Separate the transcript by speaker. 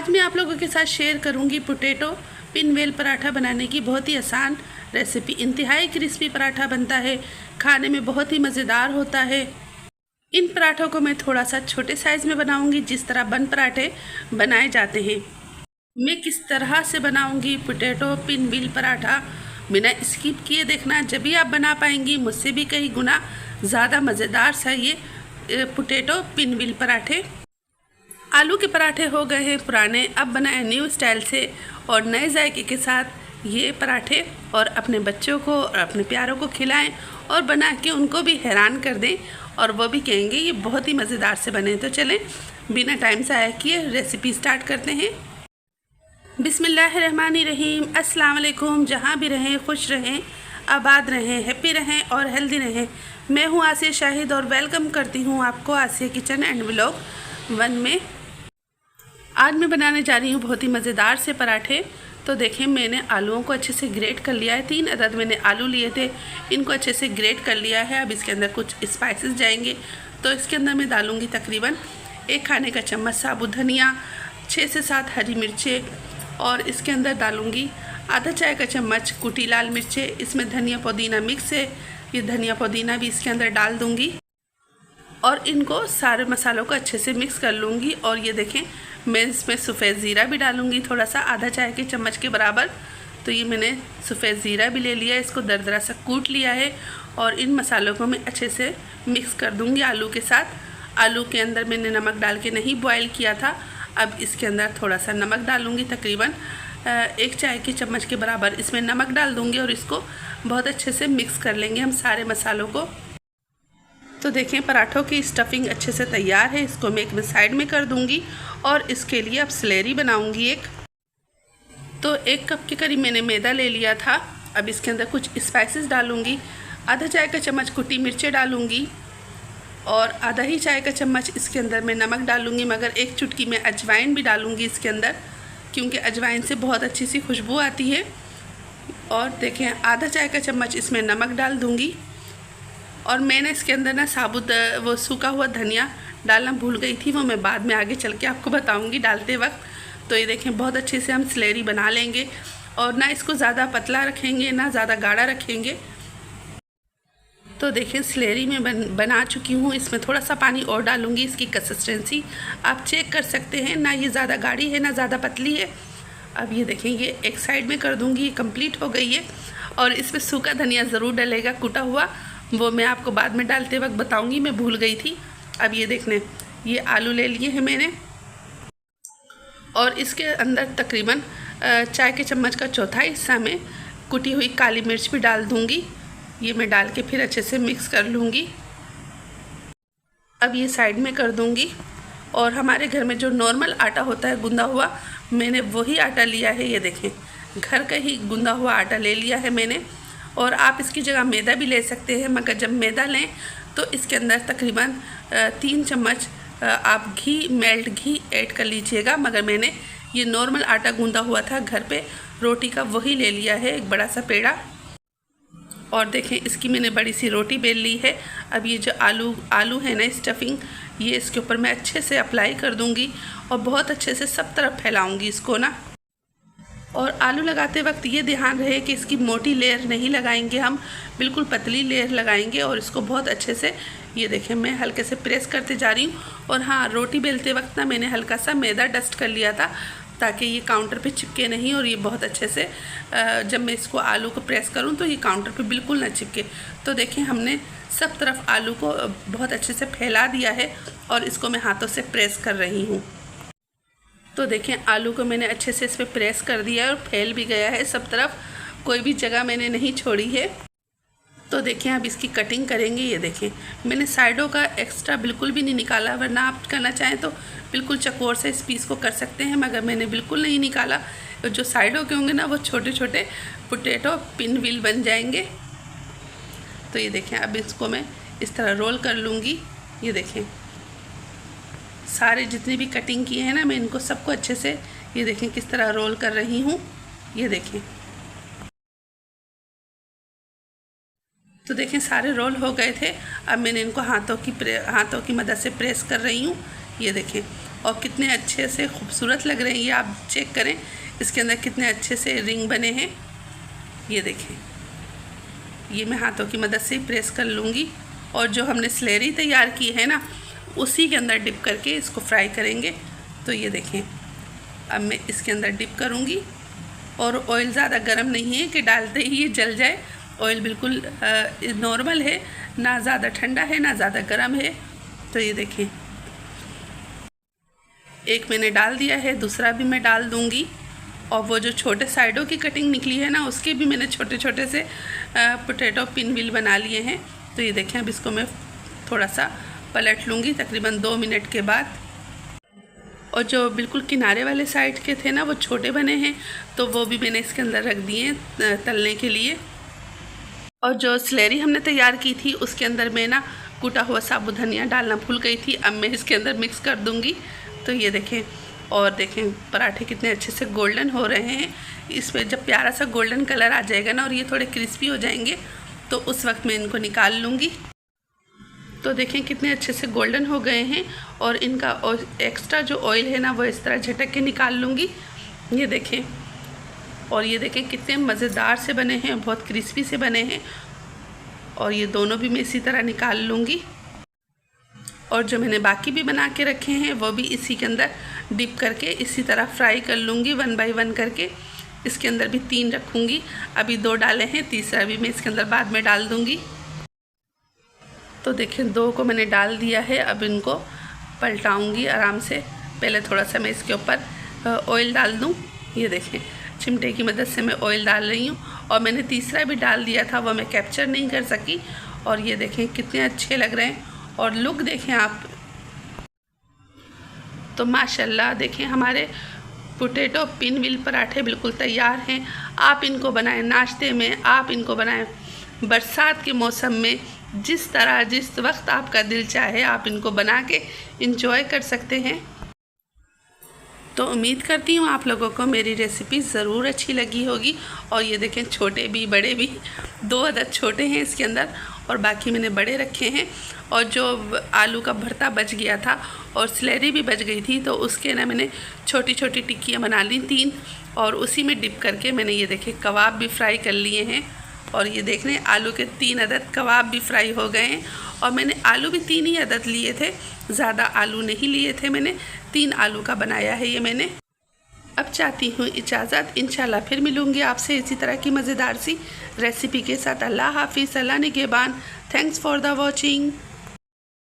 Speaker 1: आज मैं आप लोगों के साथ शेयर करूंगी पोटैटो पिनवेल पराठा बनाने की बहुत ही आसान रेसिपी। इंतहाई क्रिस्पी पराठा बनता है, खाने में बहुत ही मज़ेदार होता है। इन पराठों को मैं थोड़ा सा छोटे साइज़ में बनाऊंगी, जिस तरह बन पराठे बनाए जाते हैं। मैं किस तरह से बनाऊंगी पोटैटो पिनवेल पराठा, बिना स्किप किए देखना, जब भी आप बना पाएंगी। मुझसे भी कई गुना ज़्यादा मज़ेदार सा ये पोटैटो पिनवेल पराठे। आलू के पराठे हो गए हैं पुराने, अब बनाए न्यू स्टाइल से और नए जायके के साथ ये पराठे, और अपने बच्चों को और अपने प्यारों को खिलाएं और बना के उनको भी हैरान कर दें और वो भी कहेंगे ये बहुत ही मज़ेदार से बने। तो चलें बिना टाइम ज़ाया किए रेसिपी स्टार्ट करते हैं। बिस्मिल्लाहिर्रहमानिर्रहीम। अस्सलाम वालेकुम। जहाँ भी रहें खुश रहें, आबाद रहें, हैप्पी रहें और हेल्दी रहें। मैं हूँ आसिया शाहिद और वेलकम करती हूँ आपको आसिया किचन एंड व्लॉग 1 में। आज मैं बनाने जा रही हूँ बहुत ही मज़ेदार से पराठे। तो देखें, मैंने आलूओं को अच्छे से ग्रेट कर लिया है। 3 अदद मैंने आलू लिए थे, इनको अच्छे से ग्रेट कर लिया है। अब इसके अंदर कुछ स्पाइसेस जाएंगे। तो इसके अंदर मैं डालूँगी तकरीबन 1 खाने का चम्मच साबुत धनिया, 6 से 7 हरी मिर्चें, और इसके अंदर डालूँगी आधा चाय का चम्मच कुटी लाल मिर्चें। इसमें धनिया पुदीना मिक्स है, ये धनिया पुदीना भी इसके अंदर डाल दूँगी और इनको सारे मसालों को अच्छे से मिक्स कर लूँगी। और ये देखें, मैं इसमें सफ़ेद ज़ीरा भी डालूँगी थोड़ा सा, आधा चाय के चम्मच के बराबर। तो ये मैंने सफ़ेद ज़ीरा भी ले लिया, इसको दरदरा सा कूट लिया है और इन मसालों को मैं अच्छे से मिक्स कर दूँगी आलू के साथ। आलू के अंदर मैंने नमक डाल के नहीं बॉयल किया था। अब इसके अंदर थोड़ा सा नमक डालूँगी, तकरीबन 1 चाय के चम्मच के बराबर इसमें नमक डाल दूँगी और इसको बहुत अच्छे से मिक्स कर लेंगे हम सारे मसालों को। तो देखें, पराठों की स्टफिंग अच्छे से तैयार है। इसको मैं एक साइड में कर दूंगी और इसके लिए अब स्लैरी बनाऊंगी एक। तो 1 कप के करीब मैंने मैदा ले लिया था। अब इसके अंदर कुछ स्पाइसेस डालूंगी। आधा चाय का चम्मच कुटी मिर्चें डालूंगी और आधा ही चाय का चम्मच इसके अंदर मैं नमक डालूंगी, मगर 1 चुटकी मैं अजवाइन भी डालूंगी इसके अंदर, क्योंकि अजवाइन से बहुत अच्छी सी खुशबू आती है। और देखें, आधा चाय का चम्मच इसमें नमक डाल दूँगी। और मैंने इसके अंदर ना साबुत वो सूखा हुआ धनिया डालना भूल गई थी, वो मैं बाद में आगे चल के आपको बताऊंगी डालते वक्त। तो ये देखें, बहुत अच्छे से हम स्लैरी बना लेंगे और ना इसको ज़्यादा पतला रखेंगे ना ज़्यादा गाढ़ा रखेंगे। तो देखें, स्लैरी में बना चुकी हूँ। इसमें थोड़ा सा पानी और डालूँगी, इसकी कंसिस्टेंसी आप चेक कर सकते हैं, ना ये ज़्यादा गाढ़ी है ना ज़्यादा पतली है। अब ये देखें, ये एक साइड में कर दूँगी, ये कम्प्लीट हो गई है। और इसमें सूखा धनिया ज़रूर डलेगा, कुटा हुआ, वो मैं आपको बाद में डालते वक्त बताऊंगी, मैं भूल गई थी। अब ये देखने, ये आलू ले लिए हैं मैंने और इसके अंदर तकरीबन चाय के चम्मच का चौथा हिस्सा में कुटी हुई काली मिर्च भी डाल दूंगी। ये मैं डाल के फिर अच्छे से मिक्स कर लूँगी। अब ये साइड में कर दूंगी। और हमारे घर में जो नॉर्मल आटा होता है गूंदा हुआ, मैंने वही आटा लिया है। ये देखें, घर का ही गूंदा हुआ आटा ले लिया है मैंने। और आप इसकी जगह मैदा भी ले सकते हैं, मगर जब मैदा लें तो इसके अंदर तकरीबन 3 चम्मच आप मेल्ट घी ऐड कर लीजिएगा। मगर मैंने ये नॉर्मल आटा गूंदा हुआ था घर पे रोटी का, वही ले लिया है, एक बड़ा सा पेड़ा। और देखें, इसकी मैंने बड़ी सी रोटी बेल ली है। अब ये जो आलू है ना स्टफिंग, ये इसके ऊपर मैं अच्छे से अप्लाई कर दूँगी और बहुत अच्छे से सब तरफ फैलाऊँगी इसको ना। और आलू लगाते वक्त ये ध्यान रहे कि इसकी मोटी लेयर नहीं लगाएंगे हम, बिल्कुल पतली लेयर लगाएंगे और इसको बहुत अच्छे से, ये देखें, मैं हल्के से प्रेस करते जा रही हूँ। और हाँ, रोटी बेलते वक्त ना मैंने हल्का सा मैदा डस्ट कर लिया था ताकि ये काउंटर पे चिपके नहीं, और ये बहुत अच्छे से जब मैं इसको आलू को प्रेस करूँ तो ये काउंटर पे बिल्कुल ना चिपके। तो देखें, हमने सब तरफ आलू को बहुत अच्छे से फैला दिया है और इसको मैं हाथों से प्रेस कर रही हूँ। तो देखें, आलू को मैंने अच्छे से इस पर प्रेस कर दिया है और फैल भी गया है सब तरफ, कोई भी जगह मैंने नहीं छोड़ी है। तो देखें, अब इसकी कटिंग करेंगे। ये देखें, मैंने साइडों का एक्स्ट्रा बिल्कुल भी नहीं निकाला, वरना आप करना चाहें तो बिल्कुल चकोर से इस पीस को कर सकते हैं, मगर मैंने बिल्कुल नहीं निकाला। जो साइडों के होंगे ना, वो छोटे छोटे पोटैटो पिनवेल बन जाएंगे। तो ये देखें, अब इसको मैं इस तरह रोल कर लूँगी। ये देखें, सारे जितनी भी कटिंग किए हैं ना, मैं इनको सबको अच्छे से, ये देखें किस तरह रोल कर रही हूँ। ये देखें, तो देखें सारे रोल हो गए थे। अब मैंने इनको हाथों की मदद से प्रेस कर रही हूँ। ये देखें, और कितने अच्छे से खूबसूरत लग रहे हैं। ये आप चेक करें इसके अंदर कितने अच्छे से रिंग बने हैं। ये देखें, ये मैं हाथों की मदद से प्रेस कर लूँगी और जो हमने स्लेरी तैयार की है ना उसी के अंदर डिप करके इसको फ्राई करेंगे। तो ये देखें, अब मैं इसके अंदर डिप करूँगी और ऑयल ज़्यादा गर्म नहीं है कि डालते ही ये जल जाए। ऑयल बिल्कुल नॉर्मल है, ना ज़्यादा ठंडा है ना ज़्यादा गर्म है। तो ये देखें, एक मैंने डाल दिया है, दूसरा भी मैं डाल दूँगी। और वो जो छोटे साइडों की कटिंग निकली है ना उसके भी मैंने छोटे छोटे से पोटैटो पिन व्हील बना लिए हैं। तो ये देखें, अब इसको मैं थोड़ा सा पलट लूँगी तकरीबन 2 मिनट के बाद। और जो बिल्कुल किनारे वाले साइड के थे ना वो छोटे बने हैं, तो वो भी मैंने इसके अंदर रख दिए तलने के लिए। और जो स्लेरी हमने तैयार की थी उसके अंदर मैं ना कूटा हुआ साबुत धनिया डालना भूल गई थी, अब मैं इसके अंदर मिक्स कर दूँगी। तो ये देखें, और देखें पराठे कितने अच्छे से गोल्डन हो रहे हैं। इसमें जब प्यारा सा गोल्डन कलर आ जाएगा ना और ये थोड़े क्रिस्पी हो जाएंगे तो उस वक्त मैं इनको निकाल लूँगी। तो देखें कितने अच्छे से गोल्डन हो गए हैं और इनका एक्स्ट्रा जो ऑयल है ना वो इस तरह झटक के निकाल लूँगी। ये देखें, और ये देखें कितने मज़ेदार से बने हैं, बहुत क्रिस्पी से बने हैं। और ये दोनों भी मैं इसी तरह निकाल लूँगी। और जो मैंने बाकी भी बना के रखे हैं वो भी इसी के अंदर डिप करके इसी तरह फ्राई कर लूँगी 1 बाय 1 करके। इसके अंदर भी 3 रखूँगी, अभी 2 डाले हैं, तीसरा भी मैं इसके अंदर बाद में डाल दूँगी। तो देखें 2 को मैंने डाल दिया है, अब इनको पलटाऊँगी आराम से। पहले थोड़ा सा मैं इसके ऊपर ऑयल डाल दूँ। ये देखें चिमटे की मदद से मैं ऑयल डाल रही हूँ। और मैंने तीसरा भी डाल दिया था, वो मैं कैप्चर नहीं कर सकी। और ये देखें कितने अच्छे लग रहे हैं और लुक देखें आप। तो माशाल्लाह देखें हमारे पोटैटो पिन व्हील पराठे बिल्कुल तैयार हैं। आप इनको बनाएं नाश्ते में, आप इनको बनाएं बरसात के मौसम में, जिस तरह जिस वक्त आपका दिल चाहे आप इनको बना के इंजॉय कर सकते हैं। तो उम्मीद करती हूँ आप लोगों को मेरी रेसिपी ज़रूर अच्छी लगी होगी। और ये देखें छोटे भी बड़े भी, 2 अदद छोटे हैं इसके अंदर और बाकी मैंने बड़े रखे हैं। और जो आलू का भरता बच गया था और स्लेरी भी बच गई थी तो उसके ना मैंने छोटी छोटी टिक्कियाँ बना ली 3 और उसी में डिप करके मैंने ये देखें कबाब भी फ्राई कर लिए हैं। और ये देख रहे हैं आलू के 3 अदद कबाब भी फ्राई हो गए हैं। और मैंने आलू भी 3 ही अदद लिए थे, ज़्यादा आलू नहीं लिए थे मैंने, 3 आलू का बनाया है ये मैंने। अब चाहती हूँ इजाज़त, इंशाल्लाह फिर मिलूँगी आपसे इसी तरह की मज़ेदार सी रेसिपी के साथ। अल्लाह हाफिज़, अल्लाह निगहबान। Thanks for the watching.